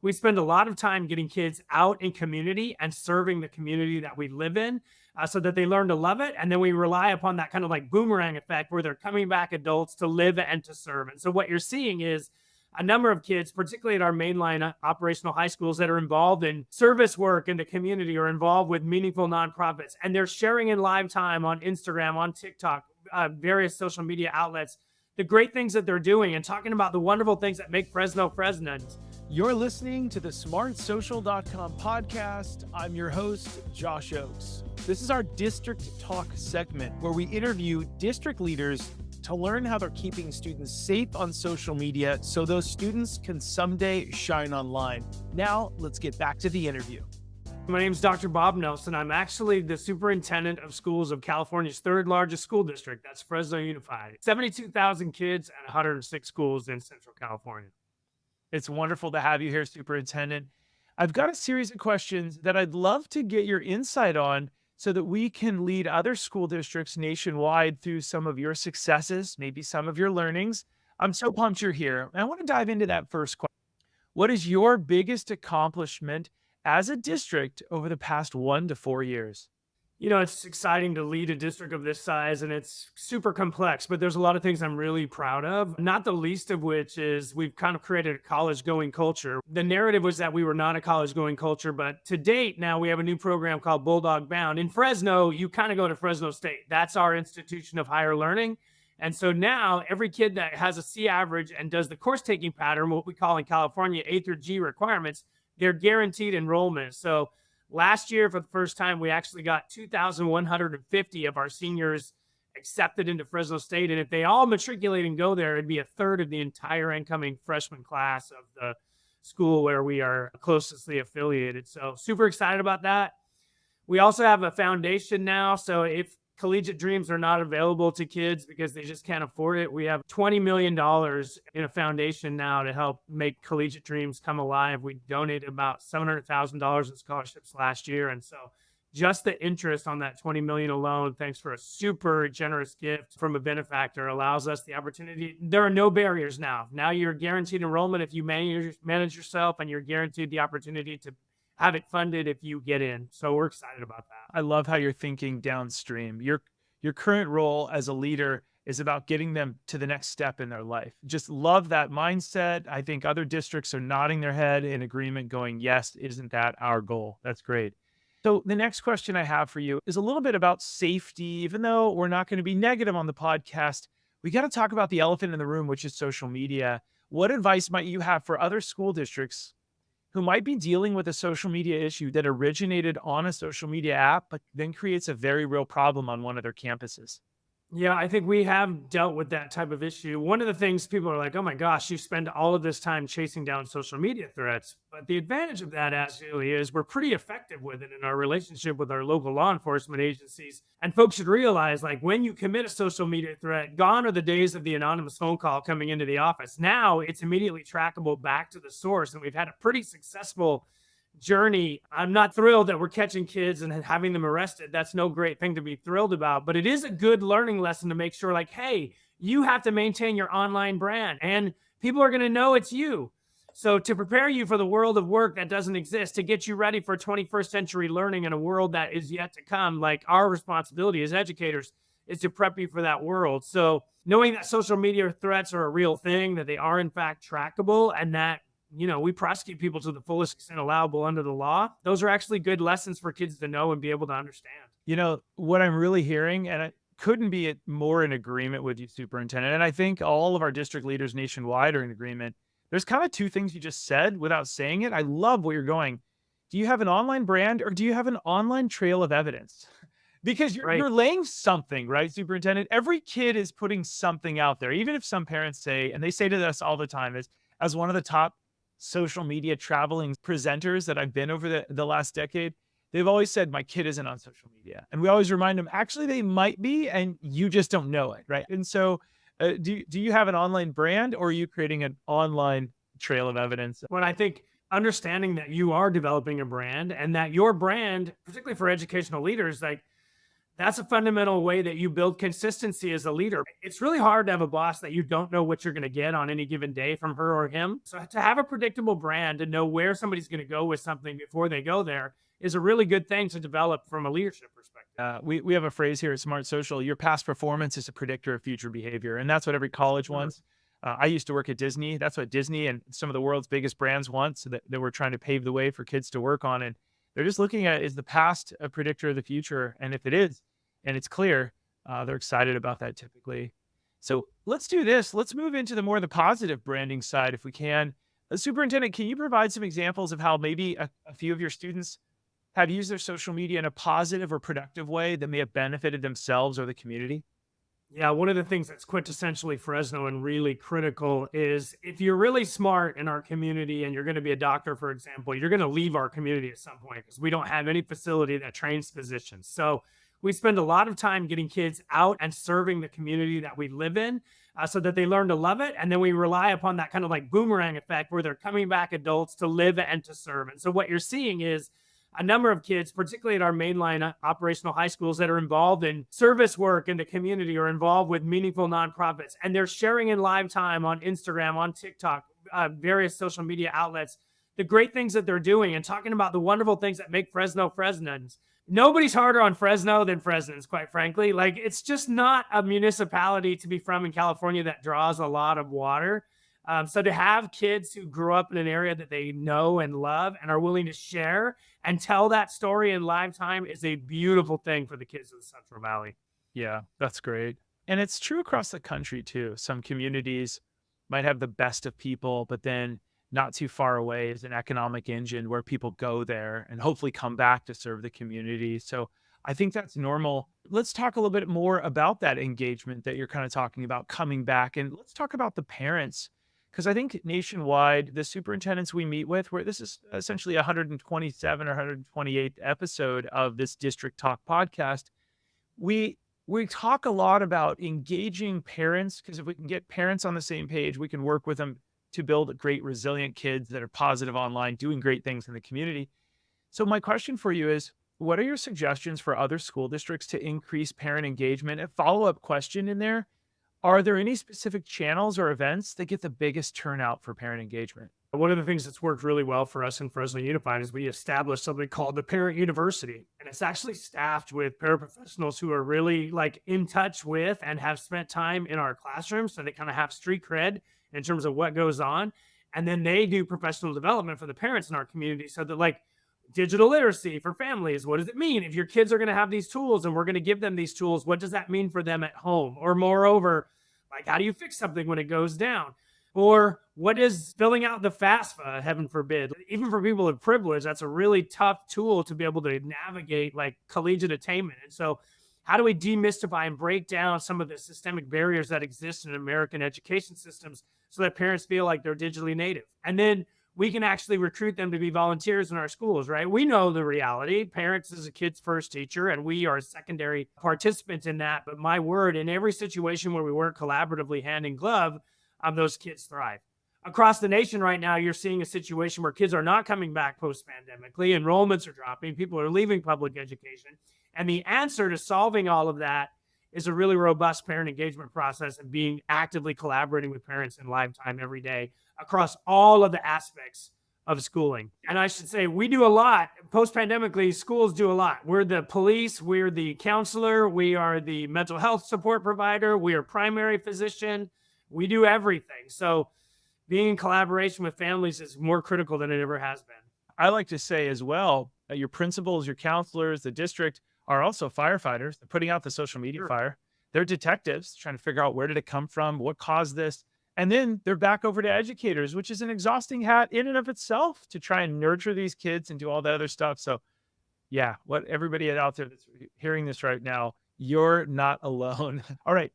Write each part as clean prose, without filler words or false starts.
We spend a lot of time getting kids out in community and serving the community that we live in so that they learn to love it. And then we rely upon that kind of like boomerang effect where they're coming back adults to live and to serve. And so what you're seeing is a number of kids, particularly at our mainline operational high schools, that are involved in service work in the community or involved with meaningful nonprofits. And they're sharing in live time on Instagram, on TikTok, various social media outlets, the great things that they're doing and talking about the wonderful things that make Fresno Fresno. You're listening to the smartsocial.com podcast. I'm your host, Josh Oakes. This is our District Talk segment where we interview district leaders to learn how they're keeping students safe on social media so those students can someday shine online. Now, let's get back to the interview. My name is Dr. Bob Nelson. I'm actually the superintendent of schools of California's third largest school district. That's Fresno Unified. 72,000 kids and 106 schools in Central California. It's wonderful to have you here, Superintendent. I've got a series of questions that I'd love to get your insight on so that we can lead other school districts nationwide through some of your successes, maybe some of your learnings. I'm so pumped you're here. I want to dive into that first question. What is your biggest accomplishment as a district over the past 1 to 4 years? You know, it's exciting to lead a district of this size, and it's super complex, but there's a lot of things I'm really proud of, not the least of which is we've kind of created a college-going culture. The narrative was that we were not a college-going culture, but to date, now we have a new program called Bulldog Bound. In Fresno, you kind of go to Fresno State. That's our institution of higher learning. And so now every kid that has a C average and does the course-taking pattern, what we call in California A through G requirements, they're guaranteed enrollment. So last year, for the first time, we actually got 2,150 of our seniors accepted into Fresno State. And if they all matriculate and go there, it'd be a third of the entire incoming freshman class of the school where we are closely affiliated. So super excited about that. We also have a foundation now. So if collegiate dreams are not available to kids because they just can't afford it, we have $20 million in a foundation now to help make collegiate dreams come alive. We donated about $700,000 in scholarships last year. And so just the interest on that 20 million alone, thanks for a super generous gift from a benefactor, allows us the opportunity. There are no barriers now. Now you're guaranteed enrollment if you manage yourself, and you're guaranteed the opportunity to have it funded if you get in. So we're excited about that. I love how you're thinking downstream. Your current role as a leader is about getting them to the next step in their life. Just love that mindset. I think other districts are nodding their head in agreement, going, yes, isn't that our goal? That's great. So the next question I have for you is a little bit about safety. Even though we're not going to be negative on the podcast, we got to talk about the elephant in the room, which is social media. What advice might you have for other school districts who might be dealing with a social media issue that originated on a social media app, but then creates a very real problem on one of their campuses? Yeah, I think we have dealt with that type of issue. One of the things people are like, oh my gosh, you spend all of this time chasing down social media threats. But the advantage of that actually is we're pretty effective with it in our relationship with our local law enforcement agencies. And folks should realize, like, when you commit a social media threat, gone are the days of the anonymous phone call coming into the office. Now it's immediately trackable back to the source. And we've had a pretty successful journey. I'm not thrilled that we're catching kids and having them arrested. That's no great thing to be thrilled about, but it is a good learning lesson to make sure, like, hey, you have to maintain your online brand and people are going to know it's you. So to prepare you for the world of work that doesn't exist, to get you ready for 21st century learning in a world that is yet to come, like, our responsibility as educators is to prep you for that world. So knowing that social media threats are a real thing, that they are in fact trackable, and that, you know, we prosecute people to the fullest extent allowable under the law. Those are actually good lessons for kids to know and be able to understand. You know, what I'm really hearing, and I couldn't be more in agreement with you, Superintendent, and I think all of our district leaders nationwide are in agreement. There's kind of two things you just said without saying it. I love where you're going. Do you have an online brand or do you have an online trail of evidence? Because you're laying something, right, Superintendent? Every kid is putting something out there, even if some parents say, and they say to us all the time, as one of the top social media traveling presenters that I've been over the last decade, they've always said, my kid isn't on social media. And we always remind them, actually, they might be, and you just don't know it, right? And so do you have an online brand, or are you creating an online trail of evidence? Well, I think understanding that you are developing a brand, and that your brand, particularly for educational leaders, like, That's a fundamental way that you build consistency as a leader. It's really hard to have a boss that you don't know what you're going to get on any given day from her or him. So to have a predictable brand, to know where somebody's going to go with something before they go there, is a really good thing to develop from a leadership perspective. We have a phrase here at Smart Social: your past performance is a predictor of future behavior. And that's what every college wants. I used to work at Disney. That's what Disney and some of the world's biggest brands want. So that we're trying to pave the way for kids to work on. And they're just looking at, is the past a predictor of the future? And if it is, and it's clear, they're excited about that typically. So let's do this. Let's move into the positive branding side if we can. Superintendent, can you provide some examples of how maybe a few of your students have used their social media in a positive or productive way that may have benefited themselves or the community? Yeah, one of the things that's quintessentially Fresno and really critical is if you're really smart in our community and you're going to be a doctor, for example, you're going to leave our community at some point because we don't have any facility that trains physicians. So we spend a lot of time getting kids out and serving the community that we live in, so that they learn to love it. And then we rely upon that kind of like boomerang effect where they're coming back adults to live and to serve. And so what you're seeing is a number of kids, particularly at our mainline operational high schools, that are involved in service work in the community or involved with meaningful nonprofits. And they're sharing in live time on Instagram, on TikTok, various social media outlets, the great things that they're doing and talking about the wonderful things that make Fresno Fresnans. Nobody's harder on Fresno than Fresnans, quite frankly. Like, it's just not a municipality to be from in California that draws a lot of water. So to have kids who grew up in an area that they know and love and are willing to share and tell that story in live time is a beautiful thing for the kids of the Central Valley. Yeah, that's great. And it's true across the country too. Some communities might have the best of people, but then not too far away is an economic engine where people go there and hopefully come back to serve the community. So I think that's normal. Let's talk a little bit more about that engagement that you're kind of talking about coming back. And let's talk about the parents, because I think nationwide, the superintendents we meet with, where this is essentially 127 or 128th episode of this District Talk podcast, we talk a lot about engaging parents, because if we can get parents on the same page, we can work with them to build great, resilient kids that are positive online, doing great things in the community. So my question for you is, what are your suggestions for other school districts to increase parent engagement? A follow-up question in there: are there any specific channels or events that get the biggest turnout for parent engagement? One of the things that's worked really well for us in Fresno Unified is we established something called the Parent University. And it's actually staffed with paraprofessionals who are really like in touch with and have spent time in our classrooms. So they kind of have street cred in terms of what goes on. And then they do professional development for the parents in our community. So that, like, digital literacy for families, what does it mean if your kids are going to have these tools and we're going to give them these tools? What does that mean for them at home? Or moreover, like, how do you fix something when it goes down? Or what is filling out the FAFSA, heaven forbid? Even for people of privilege, that's a really tough tool to be able to navigate, like, collegiate attainment. And so how do we demystify and break down some of the systemic barriers that exist in American education systems so that parents feel like they're digitally native? And then we can actually recruit them to be volunteers in our schools, right? We know the reality. Parents is a kid's first teacher, and we are secondary participants in that. But my word, in every situation where we work collaboratively hand in glove, those kids thrive. Across the nation right now, you're seeing a situation where kids are not coming back post-pandemically. Enrollments are dropping. People are leaving public education. And the answer to solving all of that is a really robust parent engagement process and being actively collaborating with parents in live time every day across all of the aspects of schooling. And I should say, we do a lot. Post-pandemically, schools do a lot. We're the police, we're the counselor, we are the mental health support provider, we are primary physician, we do everything. So being in collaboration with families is more critical than it ever has been. I like to say as well, your principals, your counselors, the district are also firefighters. They're putting out the social media fire. They're detectives trying to figure out where did it come from, what caused this. And then they're back over to educators, which is an exhausting hat in and of itself to try and nurture these kids and do all the other stuff. So yeah, what everybody out there that's hearing this right now, you're not alone. All right,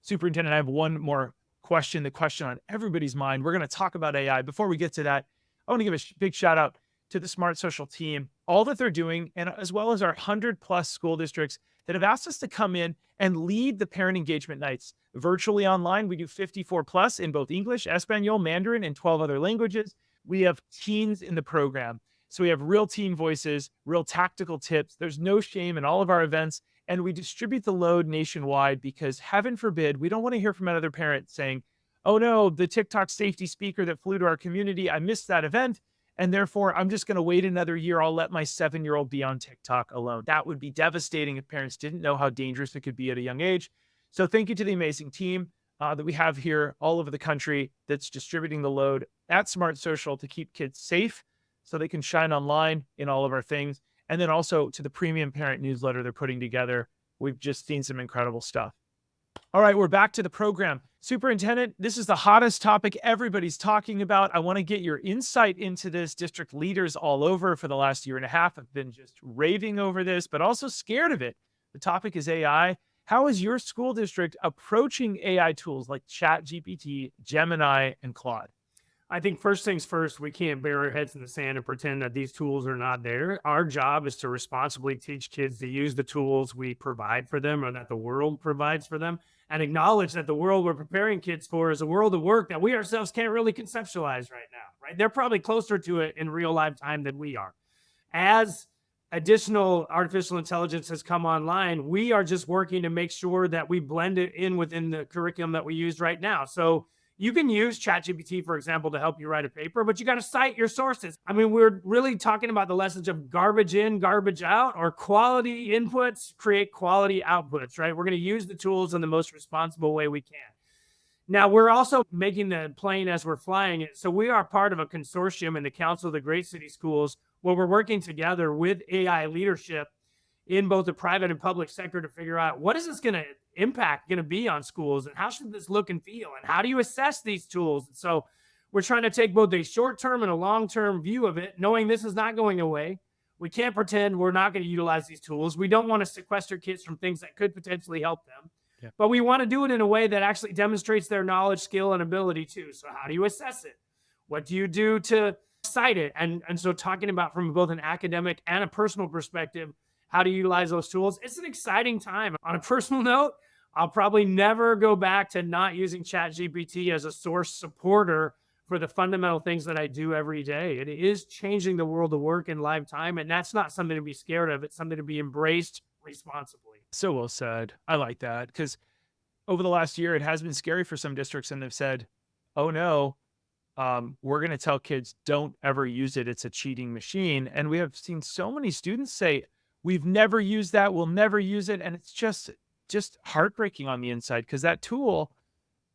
Superintendent, I have one more question, the question on everybody's mind. We're going to talk about AI. Before we get to that, I want to give a big shout out to the Smart Social team, all that they're doing, and as well as our 100+ school districts that have asked us to come in and lead the parent engagement nights. Virtually online, we do 54+ in both English, Espanol, Mandarin, and 12 other languages. We have teens in the program. So we have real teen voices, real tactical tips. There's no shame in all of our events. and we distribute the load nationwide because heaven forbid, we don't want to hear from another parent saying, oh no, the TikTok safety speaker that flew to our community, I missed that event. And therefore, I'm just going to wait another year. I'll let my 7-year-old be on TikTok alone. That would be devastating if parents didn't know how dangerous it could be at a young age. So thank you to the amazing team that we have here all over the country that's distributing the load at Smart Social to keep kids safe so they can shine online in all of our things. And then also to the premium parent newsletter they're putting together. We've just seen some incredible stuff. All right, we're back to the program. Superintendent, this is the hottest topic everybody's talking about. I want to get your insight into this. District leaders all over for the last year and a half have been just raving over this, but also scared of it. The topic is AI. How is your school district approaching AI tools like ChatGPT, Gemini, and Claude? I think first things first, we can't bury our heads in the sand and pretend that these tools are not there. Our job is to responsibly teach kids to use the tools we provide for them or that the world provides for them, and acknowledge that the world we're preparing kids for is a world of work that we ourselves can't really conceptualize right now, right? They're probably closer to it in real life time than we are. As additional artificial intelligence has come online, we are just working to make sure that we blend it in within the curriculum that we use right now. So you can use ChatGPT, for example, to help you write a paper, but you got to cite your sources. I mean, we're really talking about the lessons of garbage in, garbage out, or quality inputs create quality outputs, right? We're going to use the tools in the most responsible way we can. Now, we're also making the plane as we're flying it. So we are part of a consortium in the Council of the Great City Schools where we're working together with AI leadership in both the private and public sector to figure out what is this going to impact going to be on schools and how should this look and feel and how do you assess these tools. And so we're trying to take both a short-term and a long-term view of it, knowing this is not going away. We can't pretend we're not going to utilize these tools. We don't want to sequester kids from things that could potentially help them. Yeah. But we want to do it in a way that actually demonstrates their knowledge, skill, and ability too. So how do you assess it? What do you do to cite it? And so talking about from both an academic and a personal perspective, how to utilize those tools. It's an exciting time. On a personal note, I'll probably never go back to not using ChatGPT as a source supporter for the fundamental things that I do every day. It is changing the world of work in live time, and that's not something to be scared of. It's something to be embraced responsibly. So well said. I like that because over the last year, it has been scary for some districts, and they've said, oh no, we're going to tell kids don't ever use it. It's a cheating machine. And we have seen so many students say, we've never used that. We'll never use it. And it's just heartbreaking on the inside because that tool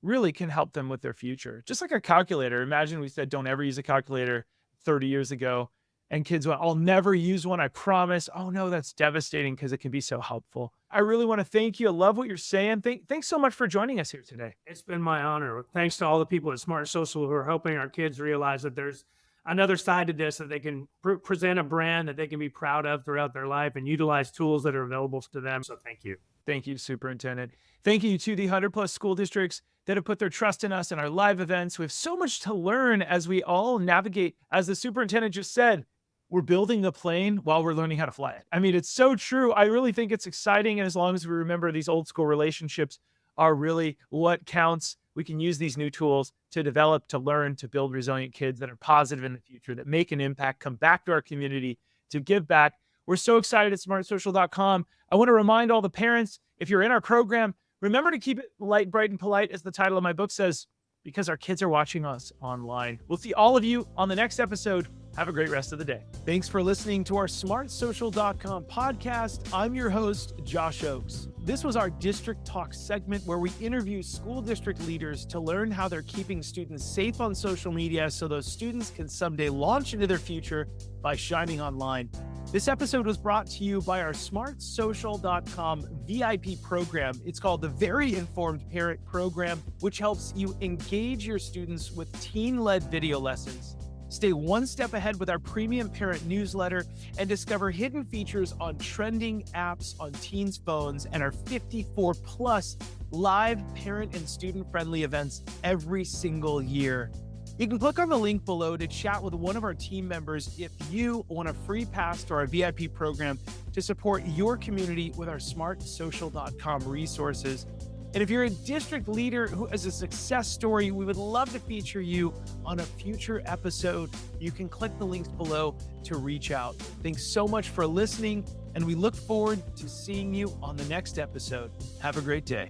really can help them with their future. Just like a calculator. Imagine we said, don't ever use a calculator 30 years ago. And kids went, I'll never use one. I promise. Oh no, that's devastating because it can be so helpful. I really want to thank you. I love what you're saying. Thanks so much for joining us here today. It's been my honor. Thanks to all the people at Smart Social who are helping our kids realize that there's another side to this, that they can present a brand that they can be proud of throughout their life and utilize tools that are available to them. So thank you. Thank you, Superintendent. Thank you to the 100+ school districts that have put their trust in us and our live events. We have so much to learn as we all navigate. As the superintendent just said, we're building the plane while we're learning how to fly it. I mean, it's so true. I really think it's exciting. And as long as we remember these old school relationships are really what counts, we can use these new tools to develop, to learn, to build resilient kids that are positive in the future, that make an impact, come back to our community, to give back. We're so excited at smartsocial.com. I want to remind all the parents, if you're in our program, remember to keep it light, bright, and polite, as the title of my book says, because our kids are watching us online. We'll see all of you on the next episode. Have a great rest of the day. Thanks for listening to our smartsocial.com podcast. I'm your host, Josh Oakes. This was our District Talk segment where we interview school district leaders to learn how they're keeping students safe on social media so those students can someday launch into their future by shining online. This episode was brought to you by our smartsocial.com VIP program. It's called the Very Informed Parent Program, which helps you engage your students with teen-led video lessons. Stay one step ahead with our premium parent newsletter and discover hidden features on trending apps on teens' phones and our 54+ live parent and student-friendly events every single year. You can click on the link below to chat with one of our team members if you want a free pass to our VIP program to support your community with our smartsocial.com resources. And if you're a district leader who has a success story, we would love to feature you on a future episode. You can click the links below to reach out. Thanks so much for listening, and we look forward to seeing you on the next episode. Have a great day.